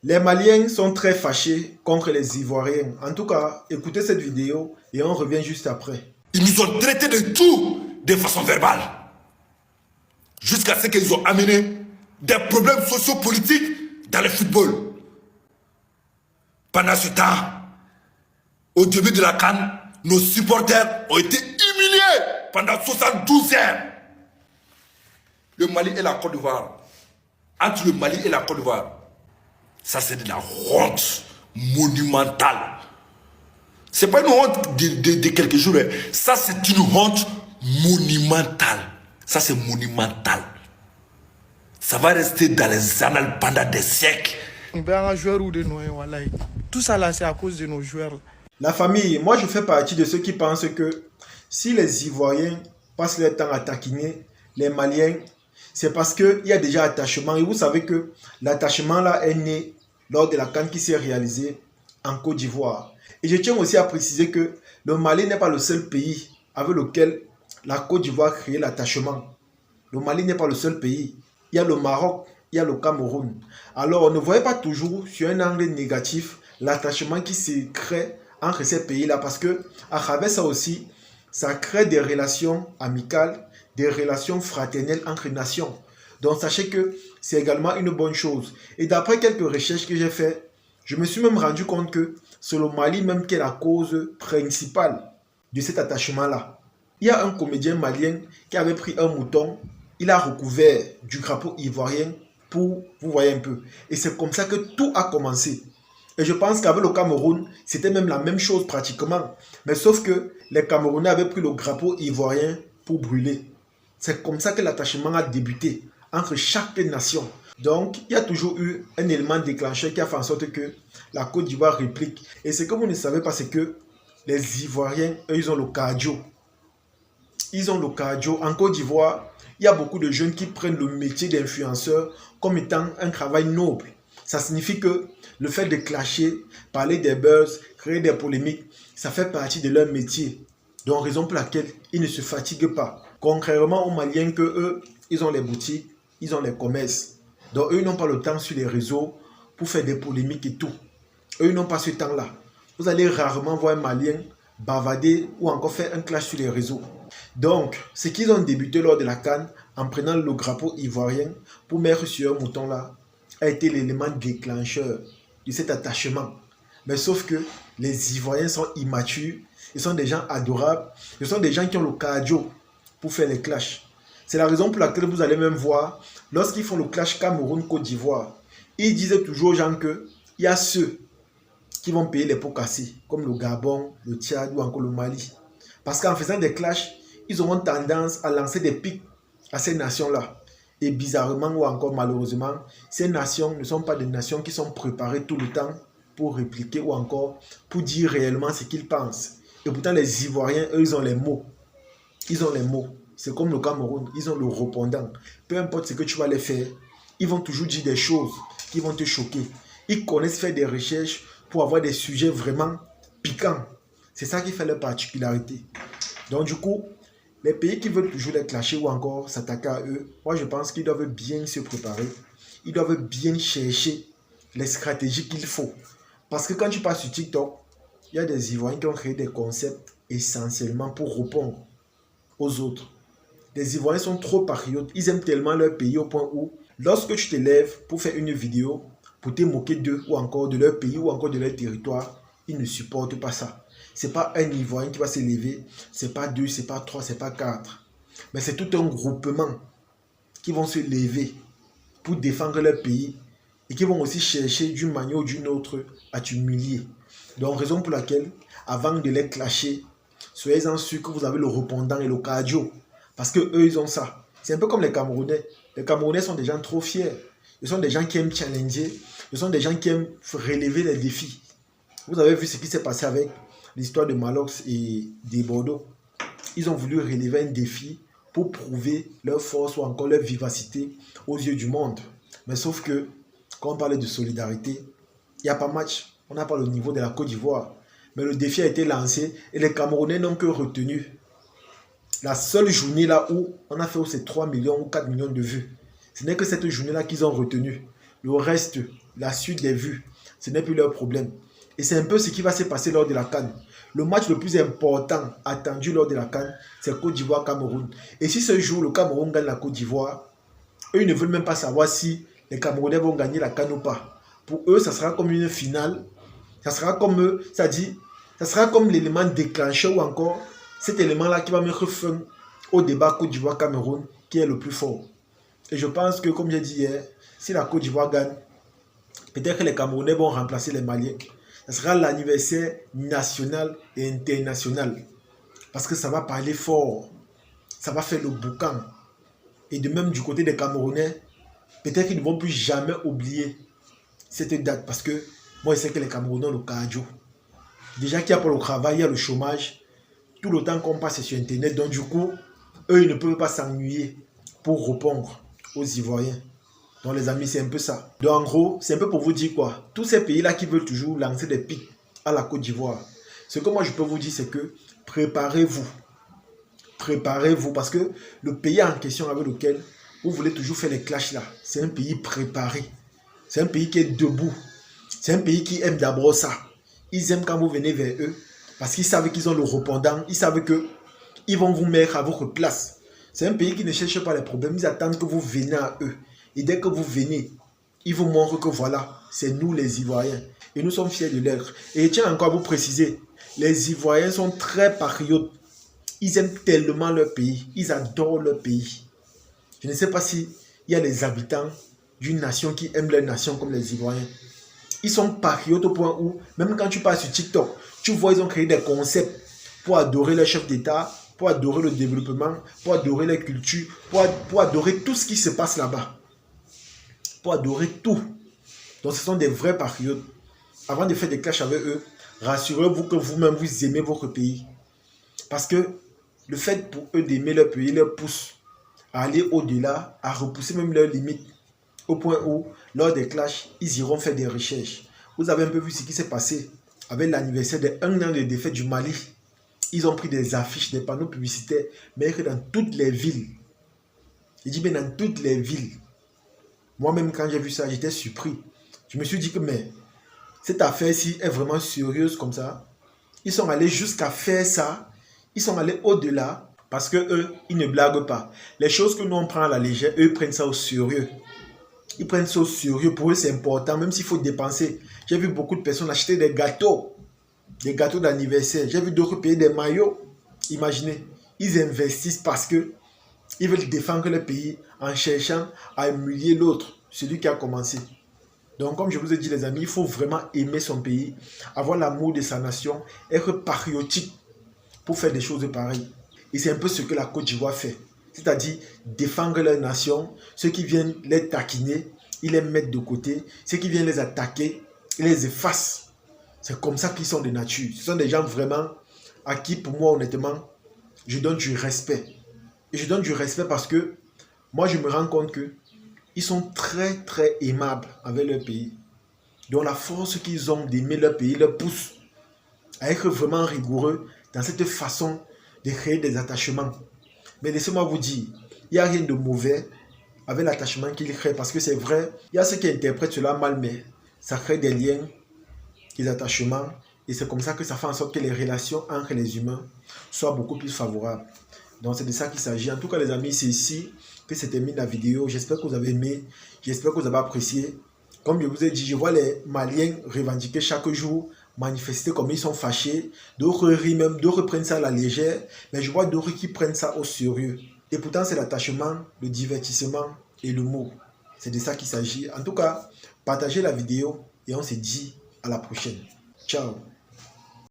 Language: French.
Les Maliens sont très fâchés contre les Ivoiriens. En tout cas, écoutez cette vidéo et on revient juste après. Ils nous ont traités de tout de façon verbale. Jusqu'à ce qu'ils ont amené des problèmes sociopolitiques dans le football. Pendant ce temps, au début de la CAN, nos supporters ont été humiliés pendant 72 heures. Le Mali et la Côte d'Ivoire. Entre le Mali et la Côte d'Ivoire, ça c'est de la honte monumentale. C'est pas une honte de quelques jours. Ça c'est une honte monumentale. Ça c'est monumental. Ça va rester dans les annales pendant des siècles. Tout ça là, c'est à cause de nos joueurs. La famille, moi je fais partie de ceux qui pensent que si les Ivoiriens passent leur temps à taquiner les Maliens, c'est parce qu'il y a déjà attachement. Et vous savez que l'attachement là est né lors de la CAN qui s'est réalisée en Côte d'Ivoire. Et je tiens aussi à préciser que le Mali n'est pas le seul pays avec lequel la Côte d'Ivoire a créé l'attachement. Le Mali n'est pas le seul pays. Il y a le Maroc, il y a le Cameroun. Alors on ne voyait pas toujours sur un angle négatif l'attachement qui se crée entre ces pays-là parce que à travers ça aussi, ça crée des relations amicales, des relations fraternelles entre nations. Donc sachez que c'est également une bonne chose. Et d'après quelques recherches que j'ai faites, je me suis même rendu compte que c'est le Mali même qui est la cause principale de cet attachement-là. Il y a un comédien malien qui avait pris un mouton, il a recouvert du drapeau ivoirien pour, vous voyez un peu. Et c'est comme ça que tout a commencé. Et je pense qu'avec le Cameroun, c'était même la même chose pratiquement. Mais sauf que les Camerounais avaient pris le drapeau ivoirien pour brûler. C'est comme ça que l'attachement a débuté entre chaque nation. Donc, il y a toujours eu un élément déclencheur qui a fait en sorte que la Côte d'Ivoire réplique. Et ce que vous ne savez pas, c'est que les Ivoiriens, eux, ils ont le cardio. Ils ont le cardio. En Côte d'Ivoire, il y a beaucoup de jeunes qui prennent le métier d'influenceur comme étant un travail noble. Ça signifie que le fait de clasher, parler des buzz, créer des polémiques, ça fait partie de leur métier. Donc, raison pour laquelle ils ne se fatiguent pas. Contrairement aux Maliens que eux, ils ont les boutiques, ils ont les commerces. Donc, eux n'ont pas le temps sur les réseaux pour faire des polémiques et tout. Eux n'ont pas ce temps-là. Vous allez rarement voir un Malien bavader ou encore faire un clash sur les réseaux. Donc, ce qu'ils ont débuté lors de la CAN en prenant le drapeau ivoirien pour mettre sur un mouton là, a été l'élément déclencheur de cet attachement. Mais sauf que les Ivoiriens sont immatures, ils sont des gens adorables, ils sont des gens qui ont le cardio pour faire les clashs. C'est la raison pour laquelle vous allez même voir, lorsqu'ils font le clash Cameroun-Côte d'Ivoire, ils disaient toujours aux gens qu'il y a ceux qui vont payer les pots cassés, comme le Gabon, le Tchad ou encore le Mali. Parce qu'en faisant des clashs, ils auront tendance à lancer des pics à ces nations-là. Et bizarrement ou encore malheureusement, ces nations ne sont pas des nations qui sont préparées tout le temps pour répliquer ou encore pour dire réellement ce qu'ils pensent. Et pourtant, les Ivoiriens, eux, ils ont les mots. Ils ont les mots. C'est comme le Cameroun, ils ont le répondant. Peu importe ce que tu vas les faire, ils vont toujours dire des choses qui vont te choquer. Ils connaissent faire des recherches pour avoir des sujets vraiment piquants. C'est ça qui fait leur particularité. Donc du coup, les pays qui veulent toujours les clasher ou encore s'attaquer à eux, moi je pense qu'ils doivent bien se préparer. Ils doivent bien chercher les stratégies qu'il faut. Parce que quand tu passes sur TikTok, il y a des Ivoiriens qui ont créé des concepts essentiellement pour répondre aux autres. Les Ivoiriens sont trop patriotes, ils aiment tellement leur pays au point où, lorsque tu te lèves pour faire une vidéo, pour te moquer d'eux ou encore de leur pays ou encore de leur territoire, ils ne supportent pas ça. Ce n'est pas un Ivoirien qui va se lever, ce n'est pas deux, ce n'est pas trois, ce n'est pas quatre. Mais c'est tout un groupement qui vont se lever pour défendre leur pays et qui vont aussi chercher d'une manière ou d'une autre à t'humilier. Donc, raison pour laquelle, avant de les clasher, soyez-en sûrs que vous avez le répondant et le cardio. Parce qu'eux, ils ont ça. C'est un peu comme les Camerounais. Les Camerounais sont des gens trop fiers. Ils sont des gens qui aiment challenger. Ils sont des gens qui aiment relever les défis. Vous avez vu ce qui s'est passé avec l'histoire de Malox et des Bordeaux. Ils ont voulu relever un défi pour prouver leur force ou encore leur vivacité aux yeux du monde. Mais sauf que, quand on parle de solidarité, il n'y a pas match. On n'a pas le niveau de la Côte d'Ivoire. Mais le défi a été lancé et les Camerounais n'ont que retenu la seule journée là où on a fait ces 3 millions ou 4 millions de vues. Ce n'est que cette journée là qu'ils ont retenu. Le reste, la suite des vues. Ce n'est plus leur problème. Et c'est un peu ce qui va se passer lors de la CAN. Le match le plus important attendu lors de la CAN, c'est Côte d'Ivoire-Cameroun. Et si ce jour, le Cameroun gagne la Côte d'Ivoire, eux, ils ne veulent même pas savoir si les Camerounais vont gagner la CAN ou pas. Pour eux, ça sera comme une finale. Ça sera comme, ça sera comme l'élément déclencheur ou encore cet élément-là qui va mettre fin au débat Côte d'Ivoire-Cameroun qui est le plus fort. Et je pense que, comme j'ai dit hier, si la Côte d'Ivoire gagne, peut-être que les Camerounais vont remplacer les Maliens. Ça sera l'anniversaire national et international. Parce que ça va parler fort. Ça va faire le boucan. Et de même du côté des Camerounais, peut-être qu'ils ne vont plus jamais oublier cette date. Parce que moi, je sais que les Camerounais ont le cardio. Déjà qu'il y a pour le travail, il y a le chômage. Tout le temps qu'on passe sur Internet. Donc du coup, eux, ils ne peuvent pas s'ennuyer pour répondre aux Ivoiriens. Donc les amis, c'est un peu ça. Donc en gros, c'est un peu pour vous dire quoi. Tous ces pays-là qui veulent toujours lancer des pics à la Côte d'Ivoire. Ce que moi je peux vous dire, c'est que préparez-vous. Préparez-vous parce que le pays en question avec lequel vous voulez toujours faire les clashs là, c'est un pays préparé. C'est un pays qui est debout. C'est un pays qui aime d'abord ça. Ils aiment quand vous venez vers eux parce qu'ils savent qu'ils ont le répondant. Ils savent qu'ils vont vous mettre à votre place. C'est un pays qui ne cherche pas les problèmes. Ils attendent que vous venez à eux. Et dès que vous venez, ils vous montrent que voilà, c'est nous les Ivoiriens. Et nous sommes fiers de l'être. Et je tiens encore à vous préciser, les Ivoiriens sont très patriotes. Ils aiment tellement leur pays. Ils adorent leur pays. Je ne sais pas s'il y a des habitants d'une nation qui aiment leur nation comme les Ivoiriens. Ils sont patriotes au point où, même quand tu passes sur TikTok, tu vois, ils ont créé des concepts pour adorer leur chef d'État, pour adorer le développement, pour adorer la culture, pour adorer tout ce qui se passe là-bas. Pour adorer tout. Donc ce sont des vrais patriotes. Avant de faire des clashs avec eux, rassurez-vous que vous-même vous aimez votre pays. Parce que le fait pour eux d'aimer leur pays leur pousse à aller au-delà, à repousser même leurs limites. Au point où, lors des clashs, ils iront faire des recherches. Vous avez un peu vu ce qui s'est passé avec l'anniversaire de 1 an de défaite du Mali. Ils ont pris des affiches, des panneaux publicitaires, mais dans toutes les villes. Je dis bien dans toutes les villes. Moi-même, quand j'ai vu ça, j'étais surpris. Je me suis dit que, mais, cette affaire-ci est vraiment sérieuse comme ça. Ils sont allés jusqu'à faire ça. Ils sont allés au-delà parce que eux, ils ne blaguent pas. Les choses que nous, on prend à la légère, eux, prennent ça au sérieux. Ils prennent ça au sérieux. Pour eux, c'est important, même s'il faut dépenser. J'ai vu beaucoup de personnes acheter des gâteaux d'anniversaire. J'ai vu d'autres payer des maillots. Imaginez, ils investissent parce que ils veulent défendre le pays en cherchant à humilier l'autre, celui qui a commencé. Donc, comme je vous ai dit, les amis, il faut vraiment aimer son pays, avoir l'amour de sa nation, être patriotique pour faire des choses pareilles. Et c'est un peu ce que la Côte d'Ivoire fait. C'est-à-dire défendre leur nation. Ceux qui viennent les taquiner, ils les mettent de côté. Ceux qui viennent les attaquer, ils les effacent. C'est comme ça qu'ils sont de nature. Ce sont des gens vraiment à qui, pour moi, honnêtement, je donne du respect. Et je donne du respect parce que moi, je me rends compte qu'ils sont très, très aimables avec leur pays. Donc, la force qu'ils ont d'aimer leur pays leur pousse à être vraiment rigoureux dans cette façon de créer des attachements. Mais laissez-moi vous dire, il n'y a rien de mauvais avec l'attachement qu'ils créent. Parce que c'est vrai, il y a ceux qui interprètent cela mal, mais ça crée des liens, des attachements. Et c'est comme ça que ça fait en sorte que les relations entre les humains soient beaucoup plus favorables. Donc c'est de ça qu'il s'agit. En tout cas les amis, c'est ici que se termine la vidéo. J'espère que vous avez aimé. J'espère que vous avez apprécié. Comme je vous ai dit, je vois les Maliens revendiquer chaque jour, manifester comme ils sont fâchés. D'autres rient même, d'autres prennent ça à la légère. Mais je vois d'autres qui prennent ça au sérieux. Et pourtant c'est l'attachement, le divertissement et l'humour. C'est de ça qu'il s'agit. En tout cas, partagez la vidéo et on se dit à la prochaine. Ciao.